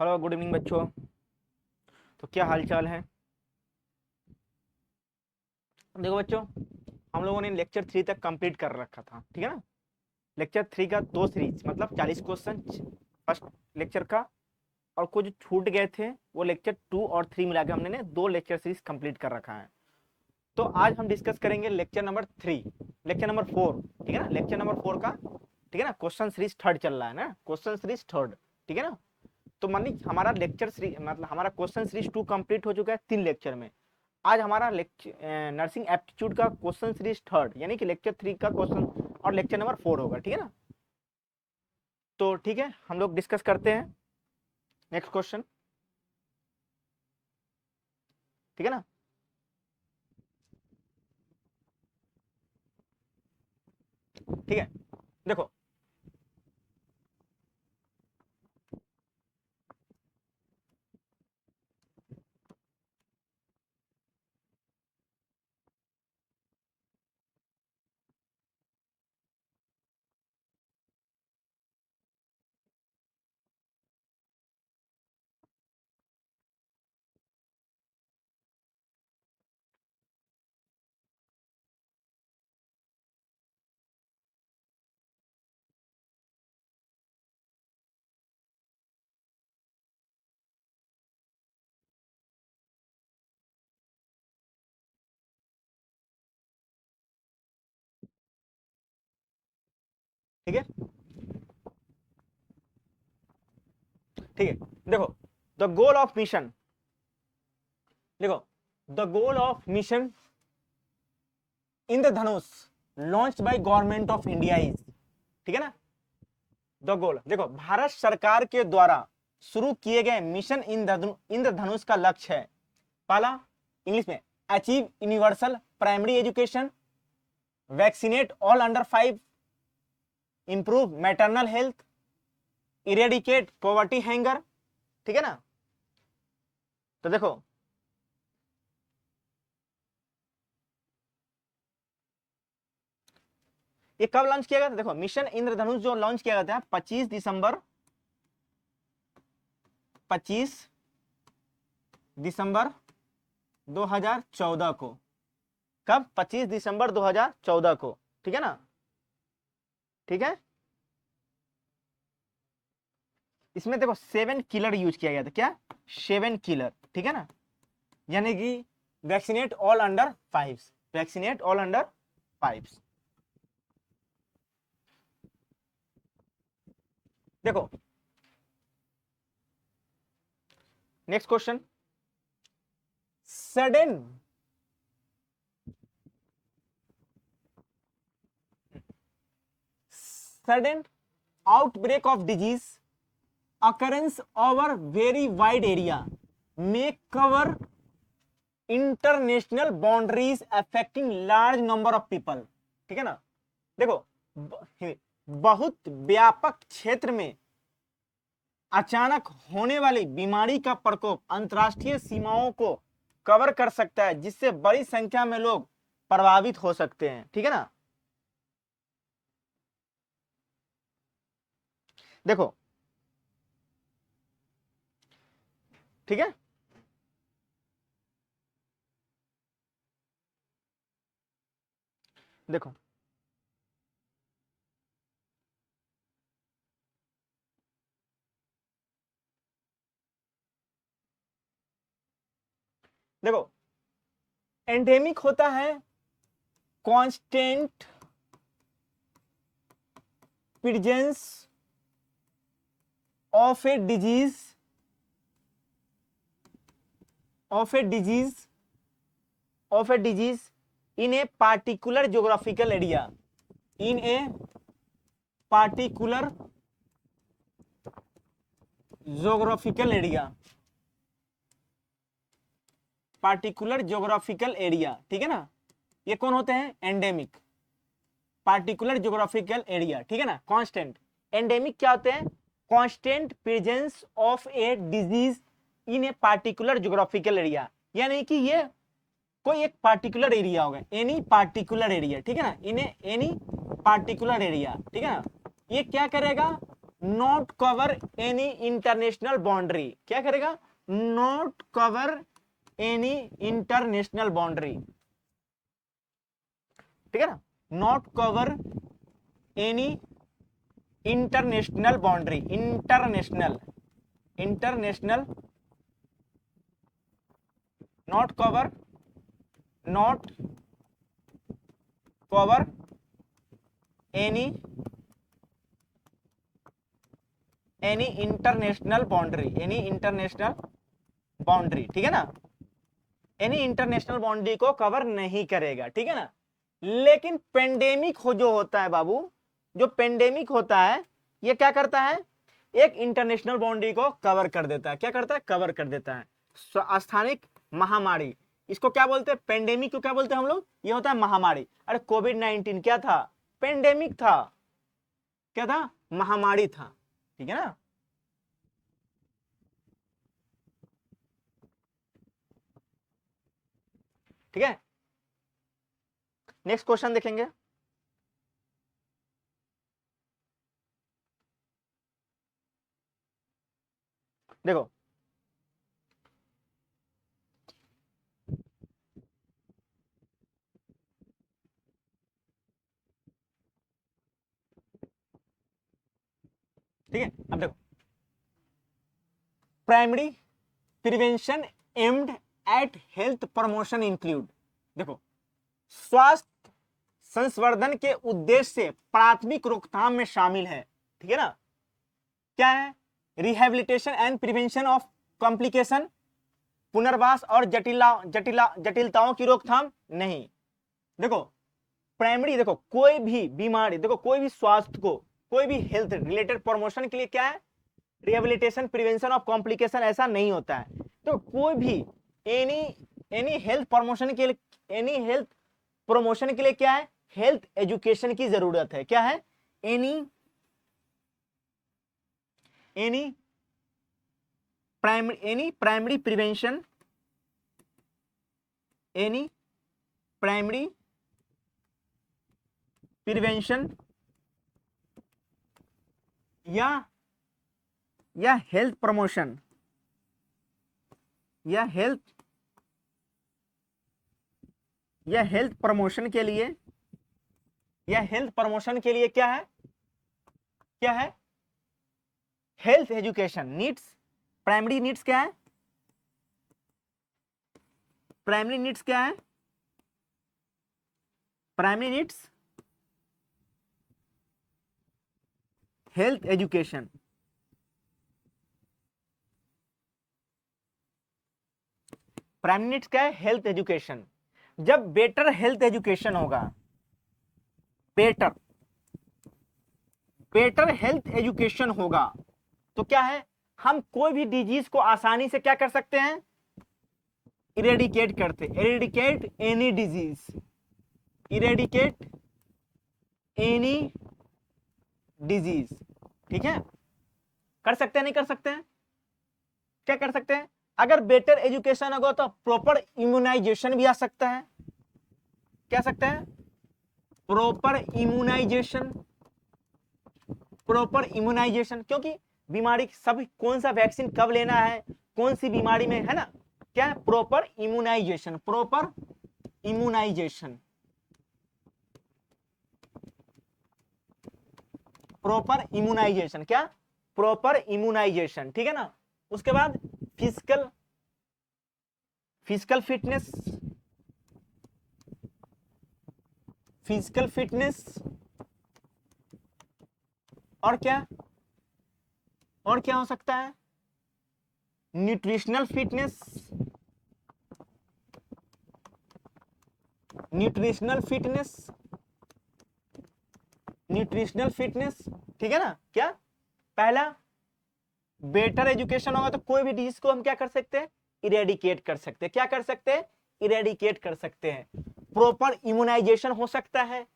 Hello, good evening बच्चों। तो क्या हाल चाल है? देखो बच्चों, हम लोगों ने लेक्चर 3 तक कंप्लीट कर रखा था, ठीक है ना। लेक्चर 3 का दो सीरीज मतलब 40 क्वेश्चन फर्स्ट लेक्चर का, और कुछ छूट गए थे वो लेक्चर 2 और 3 मिला के हमने ने दो लेक्चर सीरीज कंप्लीट कर रखा है। तो आज हम डिस्कस करेंगे लेक्चर नंबर 3, लेक्चर नंबर 4, ठीक है ना। लेक्चर नंबर 4 का, ठीक है ना, क्वेश्चन सीरीज थर्ड चल रहा है ना, क्वेश्चन सीरीज थर्ड, ठीक है ना। तो मानी हमारा लेक्चर सीरीज मतलब हमारा क्वेश्चन सीरीज 2 कंप्लीट हो चुका है 3 लेक्चर में। आज हमारा नर्सिंग एप्टीट्यूड का क्वेश्चन सीरीज थर्ड यानी कि लेक्चर 3 का क्वेश्चन और लेक्चर नंबर 4 होगा, ठीक है ना। तो ठीक है, हम लोग डिस्कस करते हैं नेक्स्ट क्वेश्चन, ठीक है ना। ठीक है, देखो ठीक है, ठीक है, देखो द गोल ऑफ मिशन, देखो the goal of mission Indradhanush launched by government of India is, ठीक है ना। द गोल, देखो भारत सरकार के द्वारा शुरू किए गए मिशन इंद्रधनुष का लक्ष्य है, पहला इंग्लिश में achieve universal primary education, vaccinate all under 5, improve maternal health, eradicate poverty hanger, ठीक है ना। तो देखो ये कब लॉन्च किया गया था, देखो मिशन इंद्रधनुष जो लॉन्च किया गया था 25 दिसंबर 2014 को। कब? 25 दिसंबर 2014 को, ठीक है ना। ठीक है, इसमें देखो 7 किलर यूज किया गया था, क्या? 7 किलर, ठीक है ना। यानी कि vaccinate all under 5, vaccinate all under 5। देखो next question, sudden sudden outbreak of disease occurrence over very wide area may cover international boundaries affecting large number of people, ठीक है ना। देखो बहुत व्यापक क्षेत्र में अचानक होने वाली बीमारी का प्रकोप अंतरराष्ट्रीय सीमाओं को कवर कर सकता है, जिससे बड़ी संख्या में लोग प्रभावित हो सकते हैं, ठीक है ना। देखो ठीक है, देखो देखो एंडेमिक होता है constant presence of a disease of a disease of a disease in a particular geographical area, in a particular geographical area, particular geographical area, ठीक है ना। ये कौन होते हैं? एंडेमिक, पार्टिकुलर ज्योग्राफिकल एरिया, ठीक है ना। कांस्टेंट, एंडेमिक क्या होते हैं? Constant presence of a disease in a particular geographical area, यानी कि ये कोई एक पार्टिकुलर एरिया होगा, एनी पार्टिकुलर एरिया, ठीक है ना। इन एनी पार्टिकुलर एरिया, ठीक है ना। ये क्या करेगा? Not cover any international boundary, क्या करेगा, not cover any international boundary, ठीक है ना, not cover any international boundary, international, international, not cover, not cover any international boundary, any international boundary, ठीक है ना, एनी इंटरनेशनल बाउंड्री को कवर नहीं करेगा, ठीक है ना। लेकिन पेंडेमिक हो जो होता है बाबू, जो पेंडेमिक होता है ये क्या करता है, एक इंटरनेशनल बाउंड्री को कवर कर देता है, क्या करता है, कवर कर देता है। स्थानिक महामारी, इसको क्या बोलते हैं, पेंडेमिक को क्या बोलते हैं हम लोग, ये होता है महामारी। अरे कोविड-19 क्या था, पेंडेमिक था, क्या था, महामारी था, ठीक है ना। ठीक है, नेक्स्ट क्वेश्चन देखेंगे। देखो ठीक है, अब देखो, primary prevention aimed at health promotion include, देखो स्वास्थ्य संवर्धन के उद्देश्य से प्राथमिक रोकथाम में शामिल है, ठीक है ना, क्या है, rehabilitation and prevention of complication, पुनर्वास और जटिलताओं की रोकथाम नहीं। देखो प्राइमरी, देखो कोई भी बीमारी, देखो कोई भी स्वास्थ्य को, कोई भी हेल्थ रिलेटेड प्रमोशन के लिए क्या है, रिहेबिलिटेशन, प्रिवेंशन ऑफ कॉम्प्लिकेशन, ऐसा नहीं होता है। तो कोई भी एनी एनी हेल्थ प्रमोशन के लिए, एनी हेल्थ प्रमोशन के लिए क्या है, हेल्थ एजुकेशन की जरूरत है, क्या है, any primary prevention, any primary prevention या हेल्थ प्रमोशन, या हेल्थ प्रमोशन के लिए, या हेल्थ प्रमोशन के लिए क्या है, क्या है, health education needs, primary needs क्या है, प्राइमरी नीड्स क्या है, primary needs health education, primary needs क्या है, हेल्थ एजुकेशन। जब बेटर हेल्थ एजुकेशन होगा, बेटर हेल्थ एजुकेशन होगा तो क्या है, हम कोई भी डिजीज को आसानी से क्या कर सकते हैं, इरेडिकेट करते, eradicate any disease, eradicate any disease, ठीक है, कर सकते हैं, नहीं कर सकते हैं, क्या कर सकते हैं, अगर बेटर एजुकेशन होगा तो प्रॉपर इम्यूनाइजेशन भी आ सकता है, क्या सकते हैं, प्रॉपर इम्यूनाइजेशन, प्रॉपर इम्यूनाइजेशन, क्योंकि बीमारी सब, कौन सा वैक्सीन कब लेना है, कौन सी बीमारी में, है ना, क्या है, proper immunization, proper immunization, proper immunization, क्या, प्रॉपर इम्यूनाइजेशन, ठीक है ना। उसके बाद physical physical fitness, physical fitness, और क्या, और क्या हो सकता है, nutritional fitness, nutritional fitness, nutritional fitness, ठीक है ना। क्या, पहला बेटर एजुकेशन होगा तो कोई भी डिजीज को हम क्या कर सकते हैं, इरेडिकेट कर सकते हैं, क्या कर सकते हैं, इरेडिकेट कर सकते हैं। प्रॉपर इम्यूनाइजेशन हो सकता है,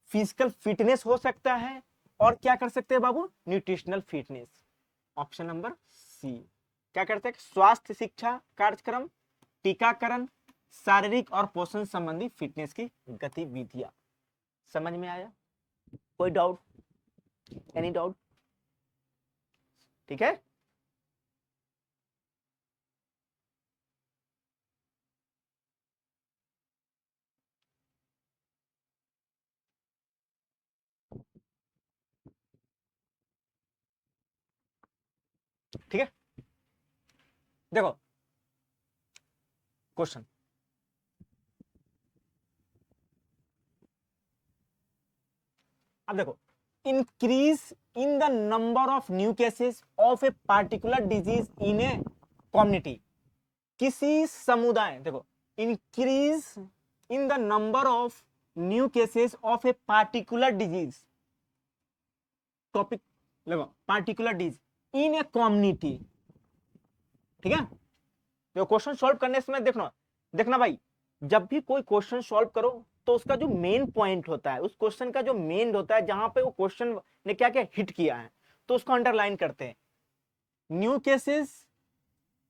फिजिकल फिटनेस हो सकता है, और क्या कर सकते हैं बाबू, nutritional fitness. Option number C, क्या करते हैं, स्वास्थ्य शिक्षा कार्यक्रम, टीकाकरण, शारीरिक और पोषण संबंधी फिटनेस की गतिविधियां। समझ में आया, कोई डाउट, एनी डाउट। ठीक है। ठीक है, देखो क्वेश्चन, अब देखो, increase in the number of new cases of a particular disease in a community, किसी समुदाय, देखो, increase in the number of new cases of a particular disease, topic देखो, particular disease in a community, ठीक है। देखो question solve करने समय देखना देखना भाई, जब भी कोई क्वेश्चन सॉल्व करो तो उसका जो मेन पॉइंट होता है, उस क्वेश्चन का जो मेन होता है, जहां पे वो क्वेश्चन ने क्या क्या हिट किया है, तो उसको अंडरलाइन करते हैं। New cases,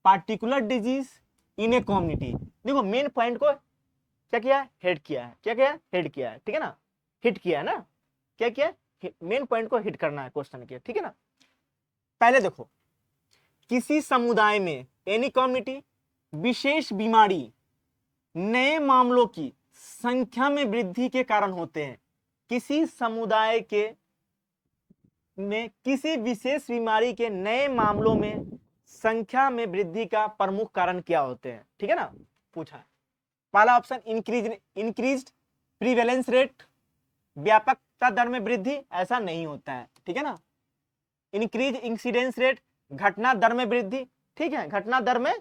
particular disease in a community, देखो मेन पॉइंट को क्या किया है, हिट किया है, क्या किया है, हिट किया है, ठीक है ना, हिट किया है ना, क्या किया है, मेन पॉइंट को हिट करना है क्वेश्चन के, ठीक है ना। पहले देखो, किसी समुदाय में, एनी कम्युनिटी, विशेष बीमारी, नए मामलों की संख्या में वृद्धि के कारण होते हैं। किसी समुदाय के में किसी विशेष बीमारी के नए मामलों में संख्या में वृद्धि का प्रमुख कारण क्या होते हैं, ठीक है ना, पूछा है। पहला ऑप्शन इंक्रीज्ड प्रीवेलेंस रेट, व्यापकता दर में वृद्धि, ऐसा नहीं होता है, ठीक है ना। इंक्रीज इंसिडेंस रेट, घटना दर में वृद्धि, ठीक है, घटना दर में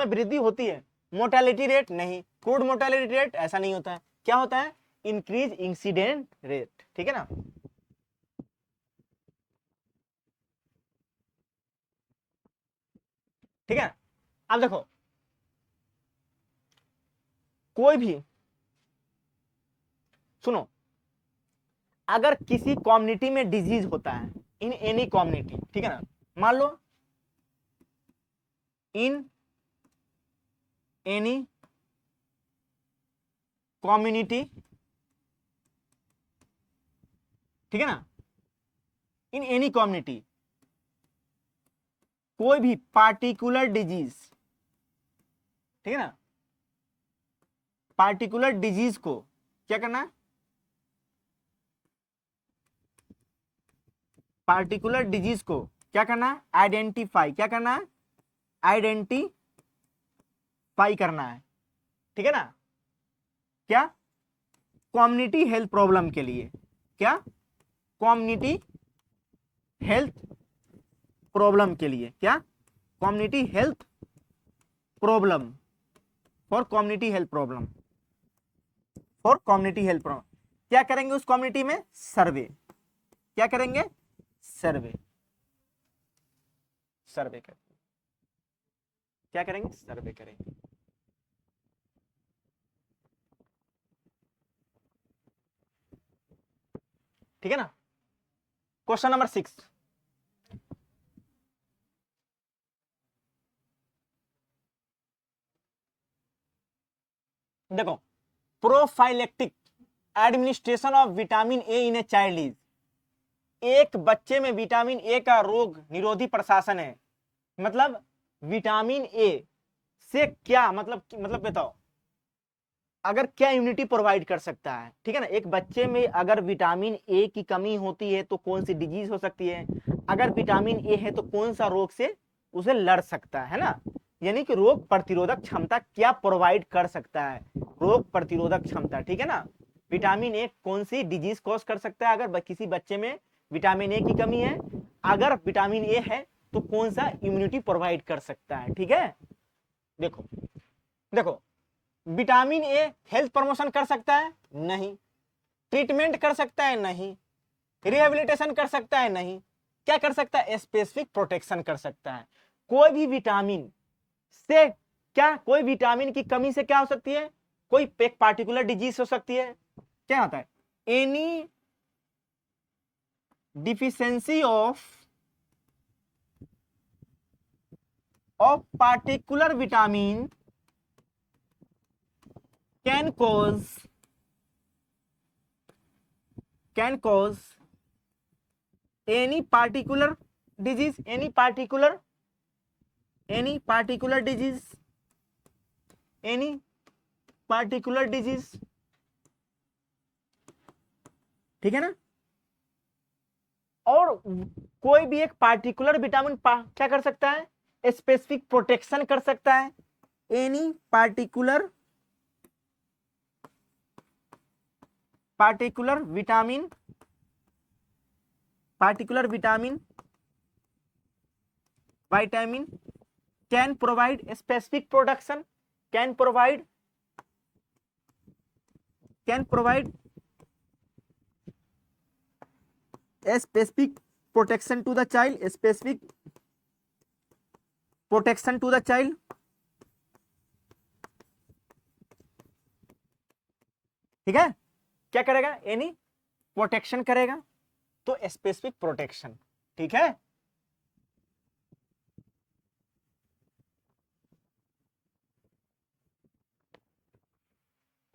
वृद्धि होती है। मोर्टेलिटी रेट नहीं, क्रूड मोर्टेलिटी रेट ऐसा नहीं होता है, क्या होता है, इंक्रीज इंसिडेंट रेट, ठीक है ना। ठीक है, अब देखो, कोई भी, सुनो, अगर किसी कम्युनिटी में डिजीज होता है, इन एनी कम्युनिटी, ठीक है ना, मान लो इन एनी कम्युनिटी, ठीक है ना, इन एनी कम्युनिटी, कोई भी पार्टिकुलर डिजीज, ठीक है ना, पार्टिकुलर डिजीज को क्या करना है, पार्टिकुलर डिजीज को क्या करना है, आइडेंटिफाई, क्या करना है, आइडेंटिफाई करना है, ठीक है ना, क्या, कम्युनिटी हेल्थ प्रॉब्लम के लिए, क्या, कम्युनिटी हेल्थ प्रॉब्लम के लिए, क्या, community health problem, for community health problem, for community health problem, क्या करेंगे उस कम्युनिटी में, सर्वे, क्या करेंगे, सर्वे, सर्वे करेंगे, क्या करेंगे, सर्वे करेंगे, ठीक है ना। क्वेश्चन नंबर 6, देखो, prophylactic administration of vitamin A in a child is, एक बच्चे में विटामिन ए का रोग निरोधी प्रशासन है, मतलब विटामिन ए से क्या मतलब बताओ, अगर क्या इम्यूनिटी प्रोवाइड कर सकता है, ठीक है ना। एक बच्चे में अगर विटामिन ए की कमी होती है तो कौन सी डिजीज हो सकती है, अगर विटामिन ए है तो कौन सा रोग से उसे लड़ सकता है ना, यानी कि रोग प्रतिरोधक क्षमता क्या प्रोवाइड कर सकता है, रोग प्रतिरोधक क्षमता, ठीक है ना। विटामिन ए कौन सी डिजीज कॉज कर सकता है, अगर किसी बच्चे में विटामिन ए की कमी है, अगर विटामिन ए है तो कौन सा इम्यूनिटी प्रोवाइड कर सकता है, ठीक है। देखो देखो, विटामिन ए हेल्थ प्रमोशन कर सकता है, नहीं, ट्रीटमेंट कर सकता है, नहीं, रिहेबिलिटेशन कर सकता है, नहीं, क्या कर सकता है, स्पेसिफिक प्रोटेक्शन कर सकता है। कोई भी विटामिन से क्या, कोई विटामिन की कमी से क्या हो सकती है, कोई एक पार्टिकुलर डिजीज हो सकती है, क्या होता है, any deficiency of particular vitamin can cause any particular disease, any particular disease, any particular disease, ठीक है ना। और कोई भी एक पार्टिकुलर विटामिन क्या कर सकता है, स्पेसिफिक प्रोटेक्शन कर सकता है। Any particular vitamin can provide specific protection, can provide a specific protection to the child, specific protection to the child, ठीक है। क्या करेगा, एनी प्रोटेक्शन करेगा, तो स्पेसिफिक प्रोटेक्शन, ठीक है।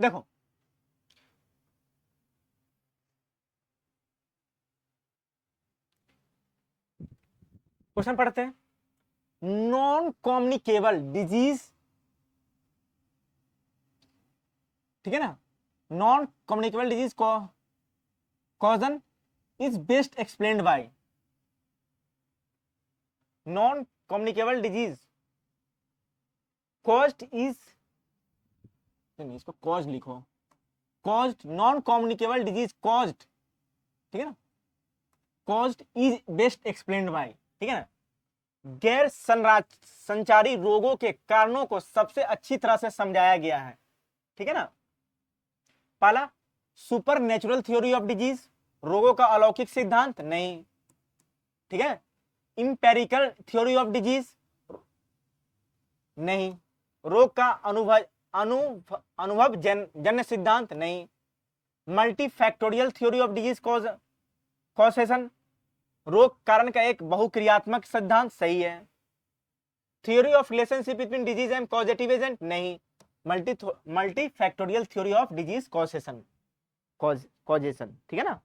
देखो क्वेश्चन पढ़ते हैं। नॉन कम्युनिकेबल डिजीज, ठीक है ना, non communicable disease causation is best explained by, non communicable disease caused is, नहीं इसको कॉज लिखो, caused, non communicable disease caused, ठीक है ना, caused is best explained by, ठीक है ना। गैर संचारी रोगों के कारणों को सबसे अच्छी तरह से समझाया गया है, ठीक है ना। पहला, super natural theory of disease, रोगों का अलौकिक सिद्धांत नहीं, ठीक है। इंपेरिकल थ्योरी ऑफ डिजीज नहीं, रोग का अनुभव जन्य सिद्धांत नहीं। Multifactorial theory of disease causation, रोग कारण का एक बहुक्रियात्मक सिद्धांत सही है। Theory of relationship between disease and causative agent नहीं। Multifactorial theory of disease causation, ठीक है ना।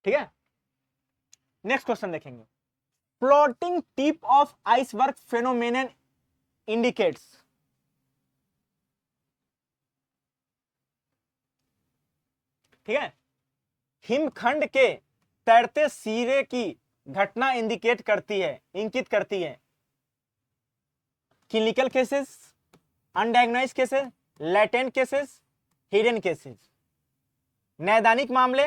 ठीक है, नेक्स्ट क्वेश्चन देखेंगे। Floating tip of iceberg phenomenon indicates, ठीक है, हिमखंड के तैरते सिरे की घटना इंडिकेट करती है, इंकित करती है। Clinical cases, undiagnosed cases, latent cases, hidden cases. नैदानिक मामले,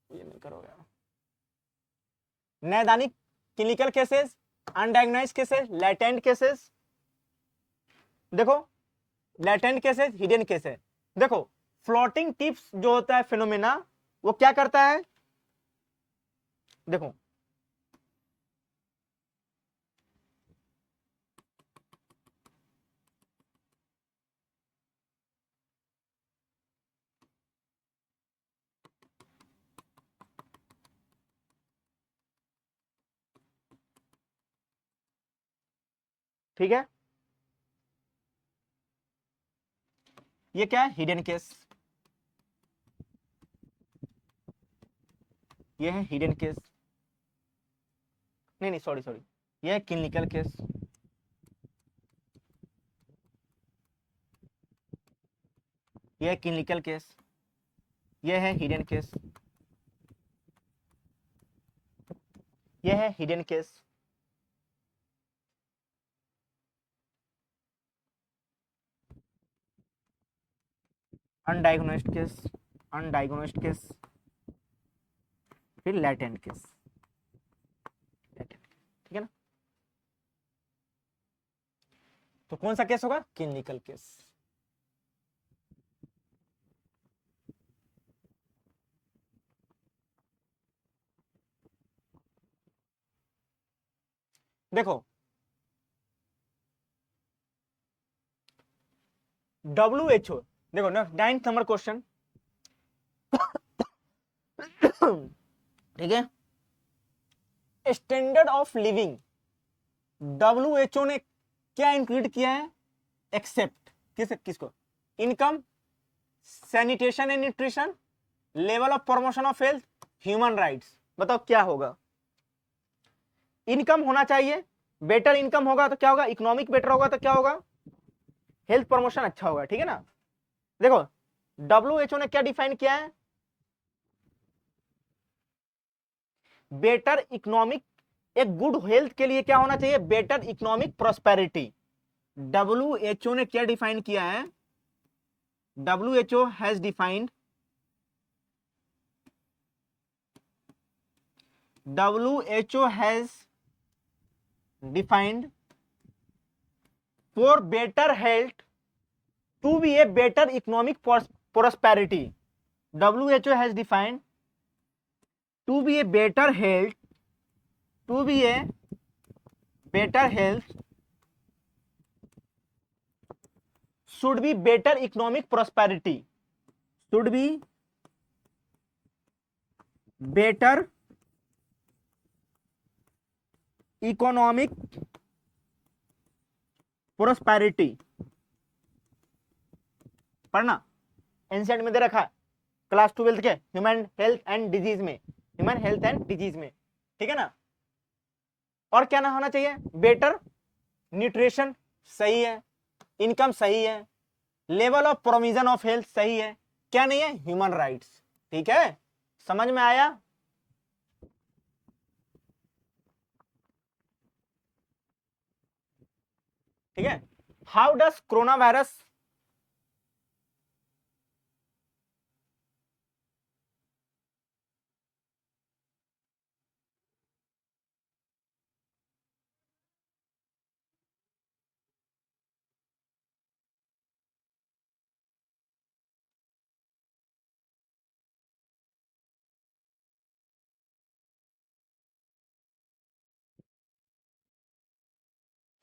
ये नहीं करोगे, नैदानिक clinical cases, undiagnosed cases, latent cases. देखो लेटेंट केसेस, हिडन केसेस। देखो फ्लोटिंग टिप्स जो होता है फिनोमेना, वो क्या करता है, देखो ठीक है, ये क्या है, हिडन केस, ये है हिडन केस, नहीं नहीं सॉरी सॉरी, ये है क्लिनिकल केस, ये है क्लिनिकल केस, ये है हिडन केस, ये है hidden case. Undiagnosed case, undiagnosed case, फिर लैटेंट केस, ठीक है ना। तो कौन सा केस होगा, क्लिनिकल केस। देखो WHO, देखो ना 9th नंबर क्वेश्चन, ठीक है। स्टैंडर्ड ऑफ लिविंग, WHO ने क्या इंक्लूड किया है? एक्सेप्ट किसको? Income, sanitation and nutrition, level of promotion of health, human rights. बताओ क्या होगा? इनकम होना चाहिए, बेटर इनकम होगा तो क्या होगा? इकोनॉमिक बेटर होगा तो क्या होगा? हेल्थ प्रमोशन अच्छा होगा, ठीक है ना। देखो WHO ने क्या डिफाइन किया है? बेटर इकोनॉमिक, एक गुड हेल्थ के लिए क्या होना चाहिए? Better economic prosperity. WHO ने क्या डिफाइन किया है? WHO has defined, WHO has defined for better health to be a better economic prosperity. WHO has defined to be a better health, to be a better health should be better economic prosperity, should be better economic prosperity। पढ़ना, ancient में दे रखा है class 12 के human health and disease में, human health and disease में, ठीक है ना। और क्या ना होना चाहिए? बेटर न्यूट्रिशन सही है, इनकम सही है, level of provision of health सही है, क्या नहीं है? Human rights. ठीक है, समझ में आया? ठीक है। How does corona virus,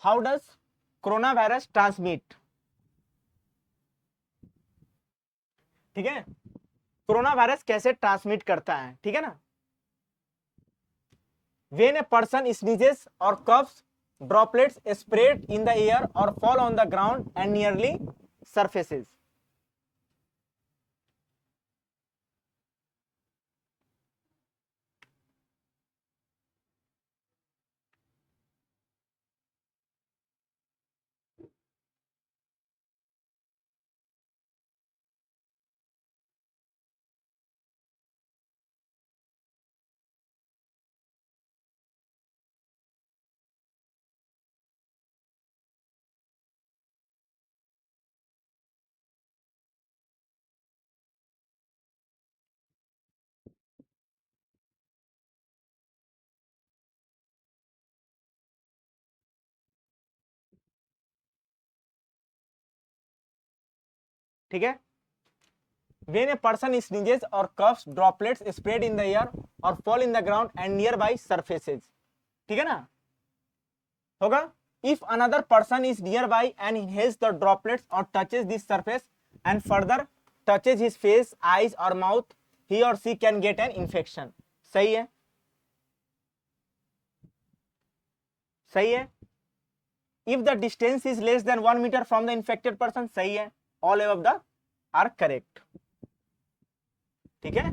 how does corona virus transmit? ठीक है, कोरोना वायरस कैसे ट्रांसमिट करता है, ठीक है ना। When a person sneezes or coughs, droplets spread in the air or fall on the ground and nearly surfaces. ठीक है, when a person sneezes or coughs, droplets spread in the air or fall in the ground and nearby surfaces. ठीक है ना, होगा if another person is nearby and inhales the droplets or touches this surface and further touches his face, eyes or mouth, he or she can get an infection. सही है, सही है। if the distance is less than 1 meter from the infected person, सही है। all above the are correct। ठीक है,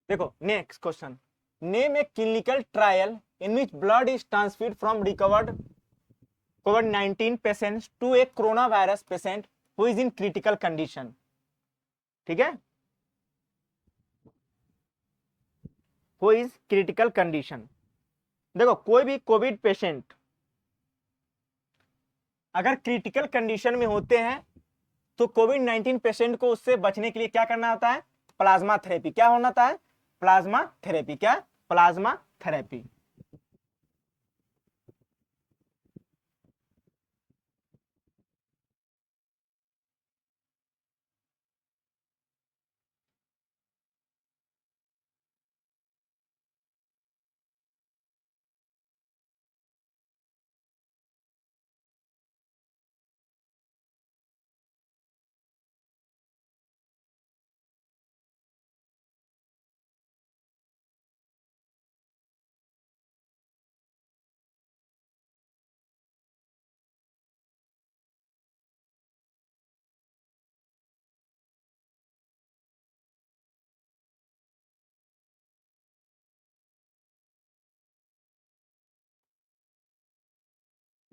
देखो next question, name a clinical trial in which blood is transfuse from recovered COVID-19 patients to a corona virus patient who is in critical condition. ठीक है, who is critical condition. देखो कोई भी covid patient अगर critical condition में होते हैं तो COVID-19 पेशेंट को उससे बचने के लिए क्या करना होता है? Plasma therapy. क्या होना था? Plasma therapy. क्या? Plasma therapy.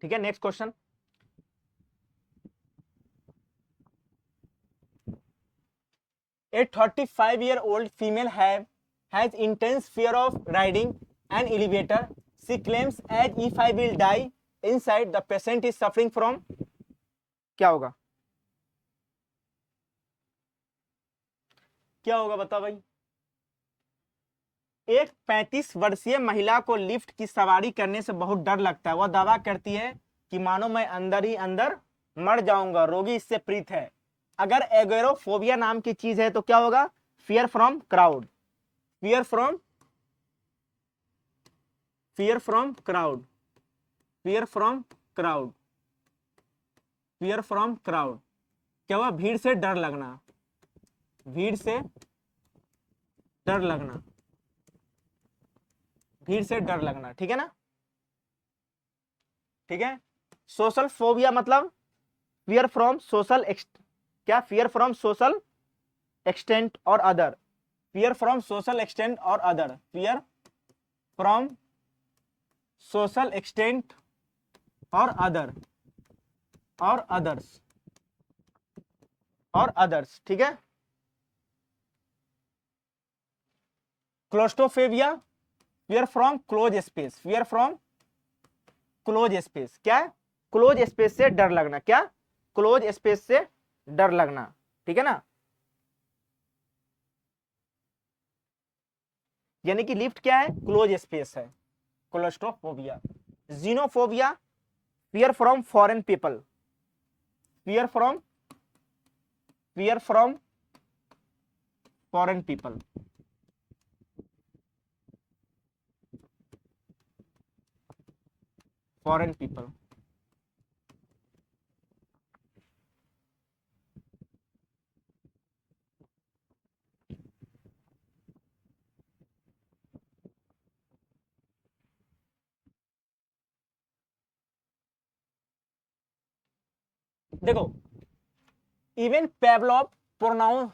ठीक है, next question. A 35-year-old female has intense fear of riding an elevator. She claims as if I will die inside. The patient is suffering from, क्या होगा, क्या होगा बताओ भाई। एक 35 वर्षीय महिला को लिफ्ट की सवारी करने से बहुत डर लगता है। वह दावा करती है कि मानो मैं अंदर ही अंदर मर जाऊंगा। रोगी इससे पीड़ित है। अगर एगोरोफोबिया नाम की चीज है तो क्या होगा, fear from crowd. Fear from, fear from crowd, fear from crowd, fear from crowd. क्या हुआ, भीड़ से डर लगना, भीड़ से डर लगना, भीड़ से डर लगना। ठीक है ना, ठीक है। सोशल फोबिया मतलब फियर फ्रॉम सोशल, क्या, फियर फ्रॉम सोशल एक्सटेंट और other, fear from social extent और other, fear from social extent और अदर, और अदर्स, और अदर्स। ठीक है। Claustrophobia, fear from close space, fear from close space, क्या है, क्लोज स्पेस से डर लगना, क्या, क्लोज स्पेस से डर लगना। ठीक है ना, यानी कि लिफ्ट क्या है, क्लोज स्पेस है, claustrophobia. Xenophobia, fear from foreign people, fear from, fear from foreign people, foreign people. देखो, इवन पेवलॉव प्रोनाउन,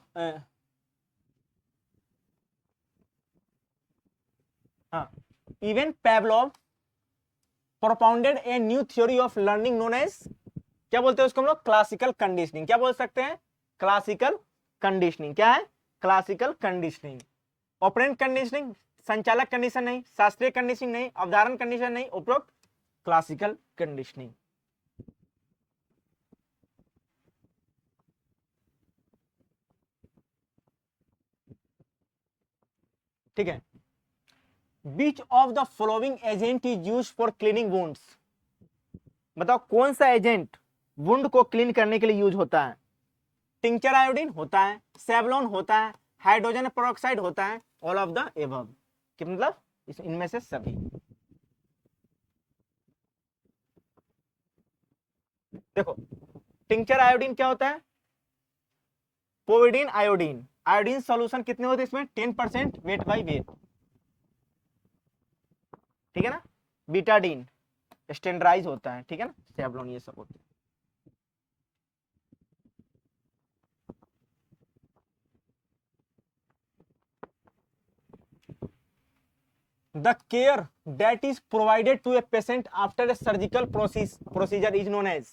हाँ, even Pavlov propounded a new theory of learning known as, क्या बोलते हैं उसको हम लोग, क्लासिकल कंडीशनिंग। क्या बोल सकते हैं, क्लासिकल कंडीशनिंग। क्या है, क्लासिकल कंडीशनिंग। ऑपरेंट कंडीशनिंग, संचालक कंडीशन नहीं, शास्त्रीय कंडीशनिंग नहीं, अवधारण कंडीशन नहीं, उपरोक्त क्लासिकल कंडीशनिंग। ठीक है। Which of the following agent is used for cleaning wounds? बताओ कौन सा एजेंट वुंड को क्लीन करने के लिए यूज होता है। टिंचर आयोडीन होता है, सेवलॉन होता है, हाइड्रोजन पेरोक्साइड होता है, ऑल ऑफ द एबव, कि मतलब इनमें से सभी। देखो, टिंचर आयोडीन क्या होता है, पोविडीन आयोडीन। आयोडीन सॉल्यूशन कितने होते हैं इसमें, 10% वेट बाई वेट। ठीक है ना। बीटाडीन स्टैंडर्डाइज होता है। ठीक है ना, सेवलॉन ये सब होते हैं। The care that is provided to a patient after a surgical procedure is known as,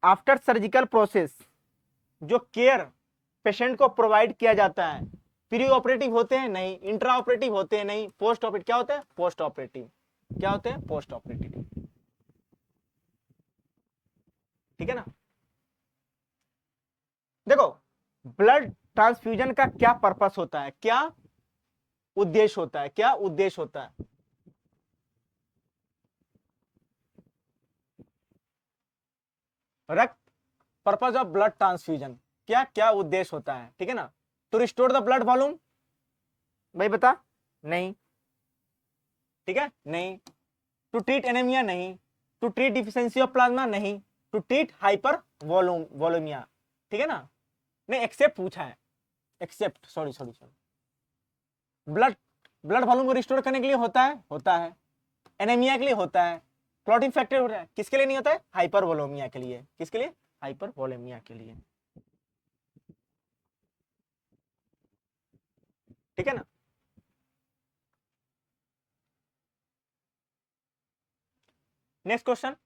after surgical process जो केयर पेशेंट को प्रोवाइड किया जाता है, प्री ऑपरेटिव होते हैं नहीं, इंट्रा ऑपरेटिव होते हैं नहीं, पोस्ट ऑपरेटिव, क्या होता है, पोस्ट ऑपरेटिव, क्या होते हैं, पोस्ट ऑपरेटिव। ठीक है ना। देखो, ब्लड ट्रांसफ्यूजन का क्या पर्पस होता है, क्या उद्देश्य होता है, क्या उद्देश्य होता है, रक्त, पर्पस ऑफ ब्लड ट्रांसफ्यूजन, क्या क्या उद्देश्य होता है। ठीक है ना। To restore the blood volume, भाई बता, नहीं, ठीक है, नहीं। टू ट्रीट एनीमिया, नहीं। To treat deficiency of plasma, नहीं। टू ट्रीट हाइपर वॉल्यूमिया, ठीक है ना, नहीं, एक्सेप्ट पूछा है, except, sorry sorry sorry. Blood, blood volume को रिस्टोर करने के लिए होता है, होता है। एनीमिया के लिए होता है। क्लॉटिंग फैक्टर होता है, किसके लिए नहीं होता है, हाइपर वॉल्यूमिया के लिए, किसके लिए, हाइपर वॉल्यूमिया के लिए। ठीक है ना। Next question,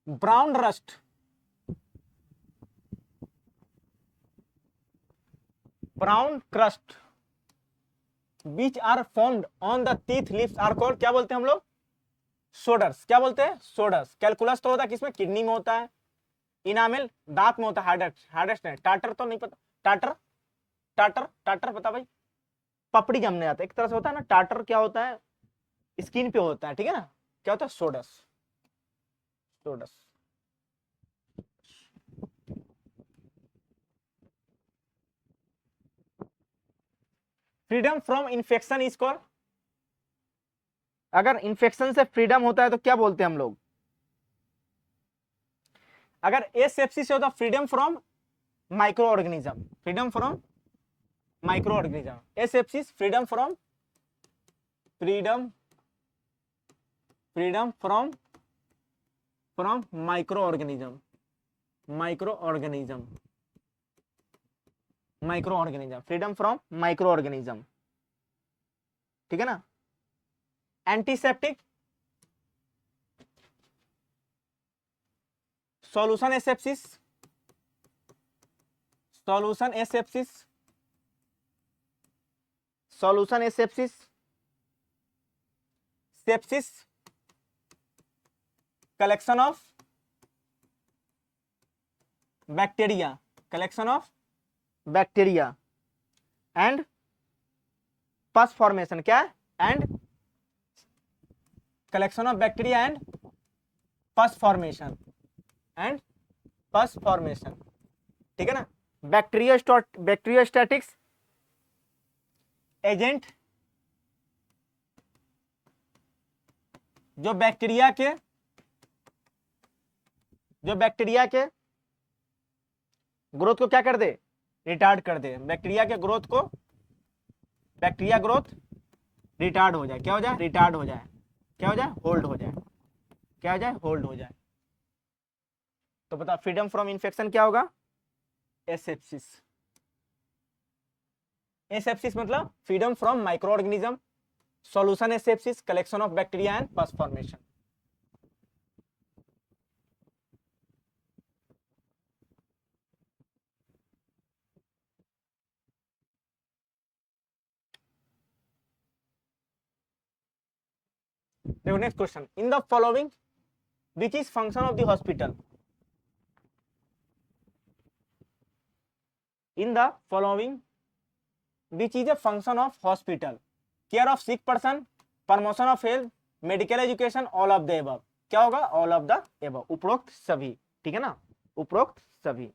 brown rust, brown crust which are formed on the teeth lips are called, क्या बोलते हैं हम लोग, सोडर्स। क्या बोलते हैं, सोडर्स। कैलकुलस तो होता है किसमें, किडनी में होता है। इनामिल दांत में होता है, हार्डेस्ट, हार्डेस्ट है। टाटर तो नहीं पता, टाटर, टाटर, टाटर पता भाई, पपड़ी जमने जाता है एक तरह से होता है ना। टाटर क्या होता है, स्किन पे होता है, ठीक है ना। क्या होता है, सोडस, सोडस। Freedom from infection is called, अगर इन्फेक्शन से फ्रीडम होता है तो क्या बोलते हैं हम लोग। अगर एसेप्सिस होता, freedom from micro organism, freedom from micro organism. Asepsis freedom from, freedom, freedom from, from micro organism, micro organism, micro organism, freedom from micro organism, ठीक है ना। Antiseptic, solution asepsis, solution asepsis, solution asepsis, sepsis collection of bacteria, collection of bacteria and pus formation, क्या है, and collection of bacteria and pus formation, and pus formation, ठीक है ना। बैक्टीरियोस्टैटिक्स agent, जो bacteria के, जो बैक्टीरिया के ग्रोथ को क्या कर दे, रिटार्ड कर दे। बैक्टीरिया के ग्रोथ को, बैक्टीरिया ग्रोथ रिटार्ड हो जाए, क्या हो जाए, रिटार्ड हो जाए, क्या हो जाए, होल्ड हो जाए, क्या हो जाए, होल्ड हो जाए। तो बता फ्रीडम फ्रॉम इन्फेक्शन क्या होगा, एसेप्सिस। एसेप्सिस मतलब freedom from micro organism, solution asepsis collection of bacteria and pus formation. देखो next question, in the following which is function of the hospital, in the following which is a function of hospital, care of sick person, promotion of health, medical education, all of the above. क्या होगा, all of the above, उपरोक्त सभी, ठीक है ना, उपरोक्त सभी।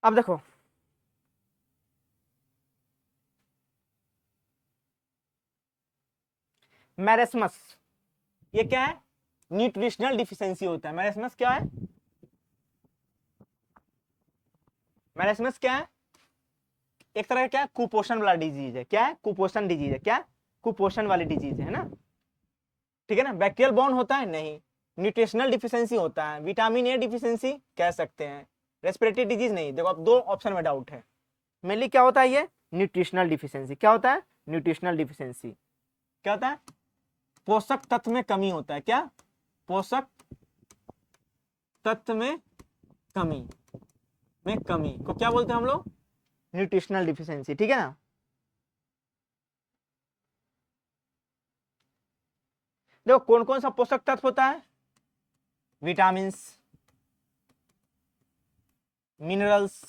अब देखो मैरेस्मस, ये क्या है, न्यूट्रिशनल डिफिशियंसी होता है। मैरेस्मस क्या है, मैरेस्मस क्या है, एक तरह का क्या, कुपोषण वाला डिजीज है। क्या है, कुपोषण डिजीज है। क्या, कुपोषण वाली डिजीज है ना, ठीक है ना। बैक्टीरियल बॉर्न होता है, नहीं। न्यूट्रिशनल डिफिशियंसी होता है, विटामिन ए डिफिशियंसी कह सकते हैं। रेस्पिरेटरी डिजीज नहीं। देखो अब दो ऑप्शन में डाउट है। मेनली क्या होता है ये, न्यूट्रिशनल डिफिशियंसी। क्या होता है, न्यूट्रिशनल डिफिशियंसी क्या होता है, पोषक तत्व में कमी होता है। क्या, पोषक तत्व में कमी, में कमी को क्या बोलते हैं हम लोग, न्यूट्रिशनल डिफिशियंसी, ठीक है ना। देखो कौन कौन सा पोषक तत्व होता है, विटामिन्स, मिनरल्स,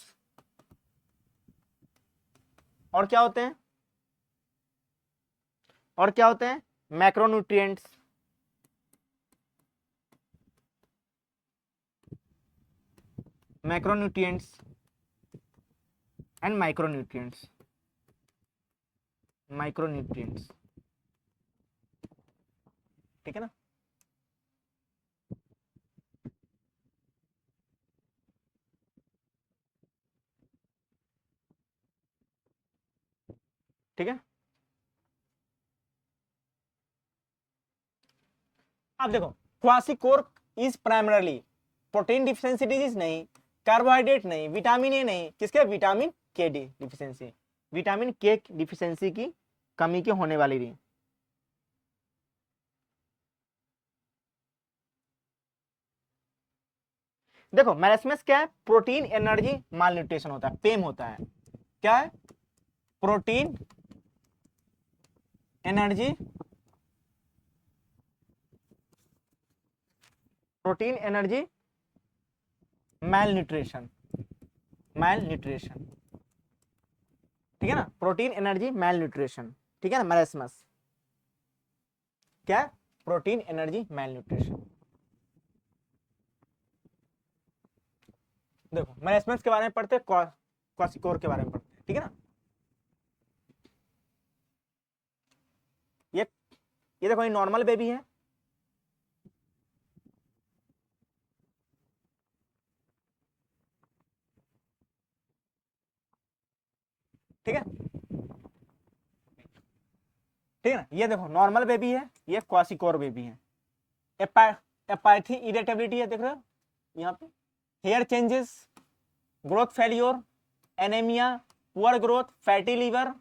और क्या होते हैं, और क्या होते हैं, macronutrients, macronutrients and micronutrients, micronutrients, ठीक है ना। ठीक है, अब देखो kwashiorkor is primarily protein deficiency disease नहीं, कार्बोहाइड्रेट नहीं, विटामिन ए नहीं, किसके, विटामिन के डिफिशियंसी, विटामिन के डिफिशियंसी की कमी के होने वाली रही। देखो मैरास्मस क्या है, प्रोटीन एनर्जी माल न्यूट्रिशन होता है, पेम होता है। क्या है, प्रोटीन एनर्जी, प्रोटीन एनर्जी माल न्यूट्रिशन, माल न्यूट्रिशन, ठीक है ना, प्रोटीन एनर्जी माल न्यूट्रिशन, ठीक है ना, मैरास्मस क्या है, प्रोटीन एनर्जी माल न्यूट्रिशन। देखो मैरास्मस के बारे में पढ़ते, क्वासिकोर के बारे में पढ़ते, ठीक है ना। ये देखो ये नॉर्मल बेबी है, ठीक है, ठीक है ना। ये देखो नॉर्मल बेबी है, ये क्वासिकोर बेबी है। एपाथी इरिटेबिलिटी है, देख रहे हो यहाँ पे, hair changes, growth failure, anaemia, poor growth, fatty liver,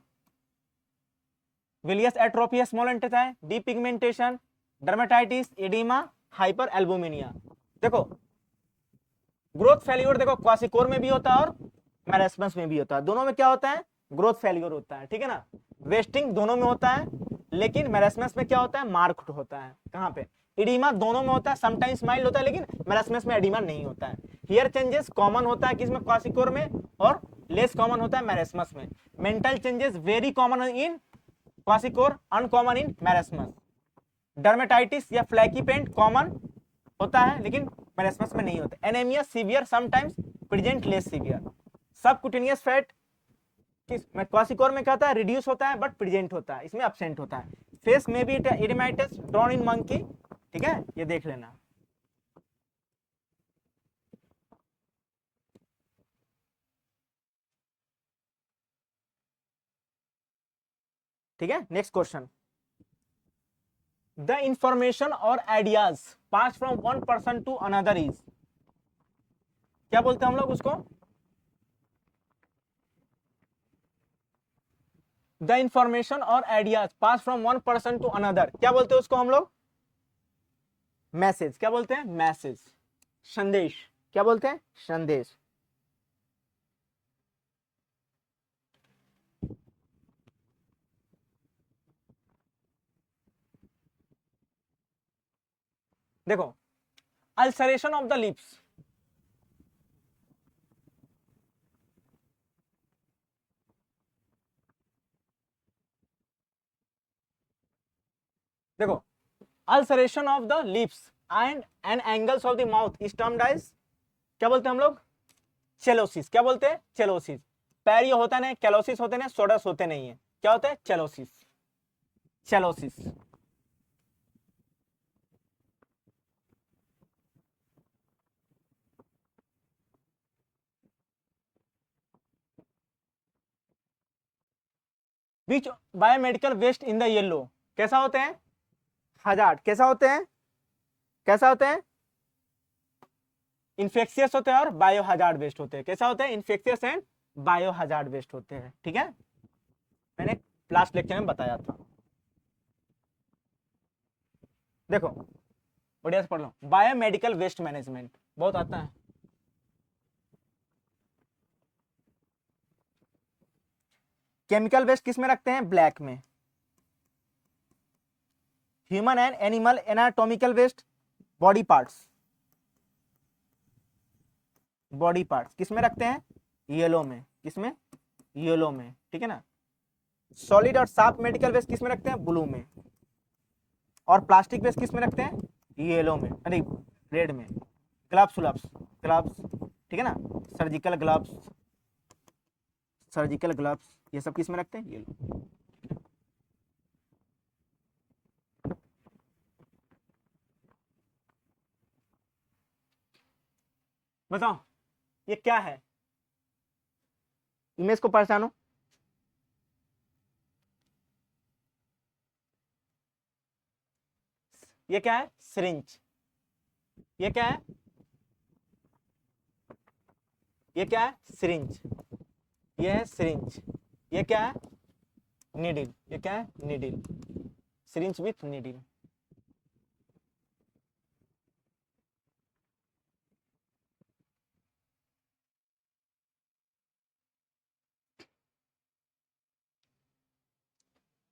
villous atrophy small intestine, depigmentation, dermatitis, oedema, hyper albuminaemia. देखो ग्रोथ फेल्योर देखो क्वासिकोर में भी होता है और मैरास्मस में भी होता है। दोनों में क्या होता है, ग्रोथ फेल्योर होता है, ठीक है ना। वेस्टिंग दोनों में होता है, लेकिन मैरास्मस में क्या होता है, मार्क्ड होता है। कहाँ पे, एडिमा दोनों में होता है, समटाइम्स माइल्ड होता है, लेकिन मैरास्मस में एडिमा नहीं होता है। हियर चेंजेस कॉमन होता है किसमें, क्वासिकोर में, और लेस कॉमन होता है मैरास्मस में। Mental changes very common in kwashiorkor, uncommon in marasmus. Dermatitis या फ्लैकी पेंट कॉमन होता है, लेकिन मैरास्मस में नहीं होता। Anaemia severe sometimes present, less severe. Subcutaneous fat किस में, क्वासिकोर में क्या होता है, रिड्यूस होता है बट प्रेजेंट होता है, इसमें एब्सेंट होता है। फेस में भी एडिमाइटिस ड्रॉन इन मंकी, ठीक है, ये देख लेना। ठीक है, नेक्स्ट क्वेश्चन, द इंफॉर्मेशन और ideas pass from one person to another is, क्या बोलते हैं हम लोग उसको, द इंफॉर्मेशन और ideas pass from one person to another, क्या बोलते हैं उसको हम लोग, मैसेज, क्या बोलते हैं, मैसेज, संदेश, क्या बोलते हैं, संदेश। देखो अल्सरेशन ऑफ द लिप्स, देखो ulceration of the lips and angles of the mouth is termed as, क्या बोलते हैं हम लोग, चेलोसिस, क्या बोलते हैं, चेलोसिस। पैर ये होता नहीं, कैलोसिस होते नहीं, सोडस होते नहीं है, क्या होता है, cheilosis, cheilosis. Which biomedical waste in the yellow, कैसा होते हैं, हजार्ड, कैसा होते हैं, कैसा होते हैं, इन्फेक्शियस होते हैं और बायो हजार्ड वेस्ट होते हैं, कैसा होते हैं, infectious and biohazard waste होते हैं, ठीक है, मैंने लास्ट लेक्चर में बताया था। देखो बढ़िया से पढ़ लो, बायोमेडिकल वेस्ट मैनेजमेंट बहुत आता है। केमिकल वेस्ट किस में रखते हैं, ब्लैक में। Human and animal anatomical waste, body parts, body parts किस में रखते हैं, येलो में, किसमें, येलो में, ठीक है ना। सॉलिड और सॉफ्ट मेडिकल वेस्ट किस में रखते हैं, ब्लू में। और प्लास्टिक वेस्ट किस में रखते हैं, येलो में, अरे रेड में। ग्लव्स ग्लव्स ग्लव्स, ठीक है ना, सर्जिकल ग्लव्स, सर्जिकल ग्लव्स ये सब किस में रखते हैं, येलो। बताओ ये क्या है, इमेज को पहचानो, ये क्या है, सिरिंज, ये क्या है, ये क्या है, सिरिंज, ये है सिरिंज, ये क्या है नीडल, ये क्या है नीडल, सिरिंज विथ नीडल।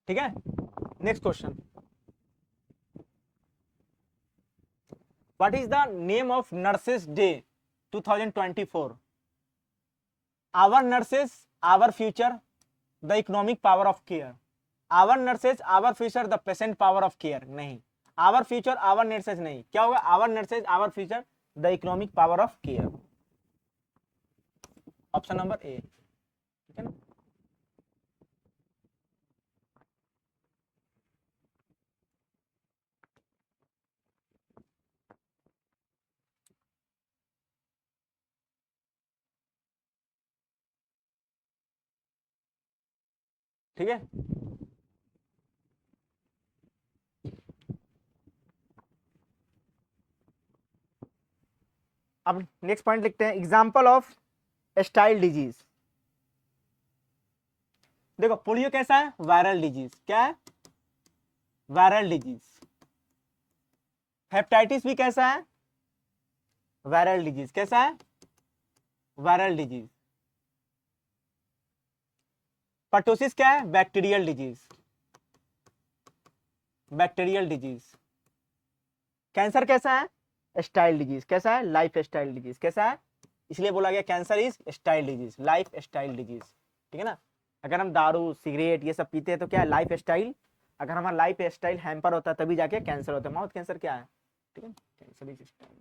ठीक है, next question, what is the name of nurses day 2024? Our nurses our future the economic power of care, our nurses our future the patient power of care, नहीं, our future our nurses नहीं, क्या होगा our nurses our future the economic power of care, option number A, ठीक है ना। ठीक है, अब नेक्स्ट पॉइंट लिखते हैं, एग्जाम्पल ऑफ स्टाइल डिजीज। देखो पोलियो कैसा है वायरल डिजीज, क्या है वायरल डिजीज, हेपेटाइटिस भी कैसा है वायरल डिजीज, कैसा है वायरल डिजीज, पर्टोसिस क्या है bacterial disease, bacterial disease, cancer कैसा है स्टाइल डिजीज, कैसा है लाइफ स्टाइल डिजीज, कैसा है, इसलिए बोला गया cancer is style disease, life style disease, ठीक है ना। अगर हम दारू सिगरेट ये सब पीते हैं तो क्या है लाइफ स्टाइल, अगर हमारा लाइफ स्टाइल हैम्पर होता है तभी जाके कैंसर होता है, माउथ कैंसर क्या है, ठीक है, कैंसर इज स्टाइल,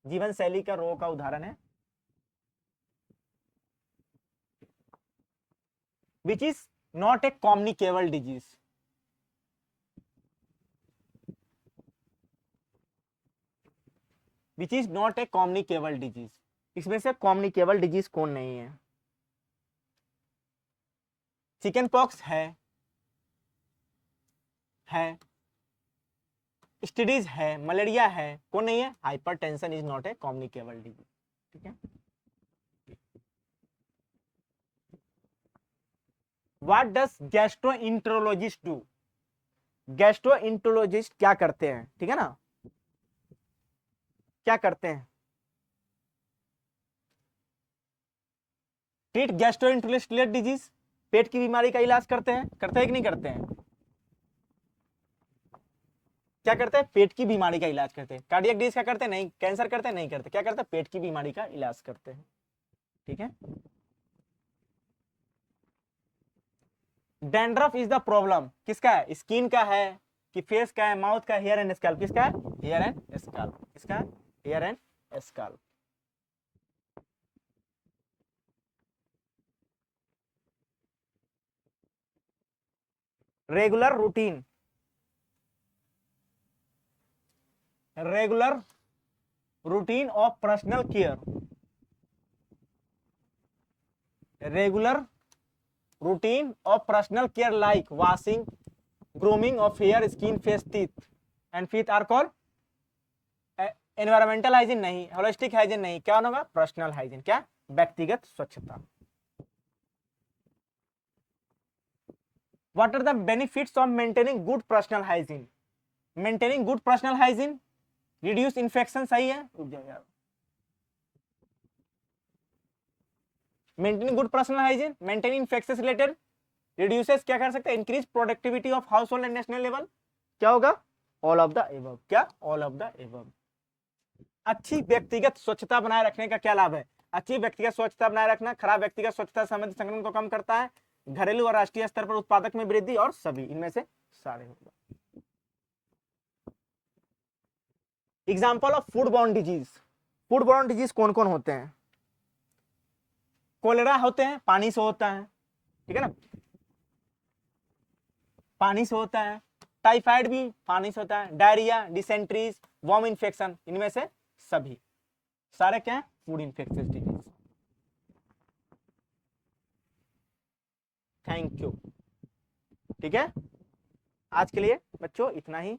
जीवन शैली का रोग का उदाहरण है, which is not a communicable disease, which is not a communicable disease, इसमें से कम्युनिकेबल डिजीज कौन नहीं है, चिकन पॉक्स है स्टडीज है, मलेरिया है, कौन नहीं है hypertension is not a communicable disease, ठीक है। What does gastroenterologist do, gastroenterologist क्या करते हैं, ठीक है ना, क्या करते हैं, ट्रीट गैस्ट्रोइंटेस्टाइनल डिजीज, पेट की बीमारी का इलाज करते हैं कि नहीं करते हैं, क्या करते हैं पेट की बीमारी का इलाज करते हैं, कार्डियक डिजीज क्या करते हैं नहीं, कैंसर करते हैं नहीं करते, क्या करते हैं पेट की बीमारी का इलाज करते हैं, ठीक है। डैंड्रफ इज द प्रॉब्लम किसका है, स्किन का है कि फेस का है, माउथ का, हेयर एंड स्कैल्प, किसका है हेयर एंड स्कैल्प, किसका है hair and scalp. Regular routine, regular routine of personal care, regular routine of personal care like washing grooming of hair skin face teeth and feet are called environmental hygiene नहीं, holistic hygiene नहीं, क्या होगा personal hygiene, क्या व्यक्तिगत स्वच्छता। What are the benefits of maintaining good personal hygiene, maintaining good personal hygiene reduce infection, सही है, maintaining good personal hygiene maintaining infection related reduces, क्या कर सकते हैं increase productivity of house hold and national level, क्या होगा all of the above, क्या all of the above. अच्छी व्यक्तिगत स्वच्छता बनाए रखने का क्या लाभ है, अच्छी व्यक्तिगत स्वच्छता बनाए रखना खराब व्यक्तिगत स्वच्छता संबंधित संक्रमण को कम करता है, घरेलू और राष्ट्रीय स्तर पर उत्पादक में वृद्धि, और सभी इनमें से सारे होगा। Example of food borne disease, food borne disease कौन कौन होते हैं, कोलेरा होते हैं पानी से होता है, ठीक है ना, पानी से होता है, टाइफाइड भी पानी से होता है, डायरिया डिसेंट्रीज वॉर्म इन्फेक्शन, इनमें से सभी सारे क्या है food infectious disease. Thank you, ठीक है, आज के लिए बच्चों इतना ही।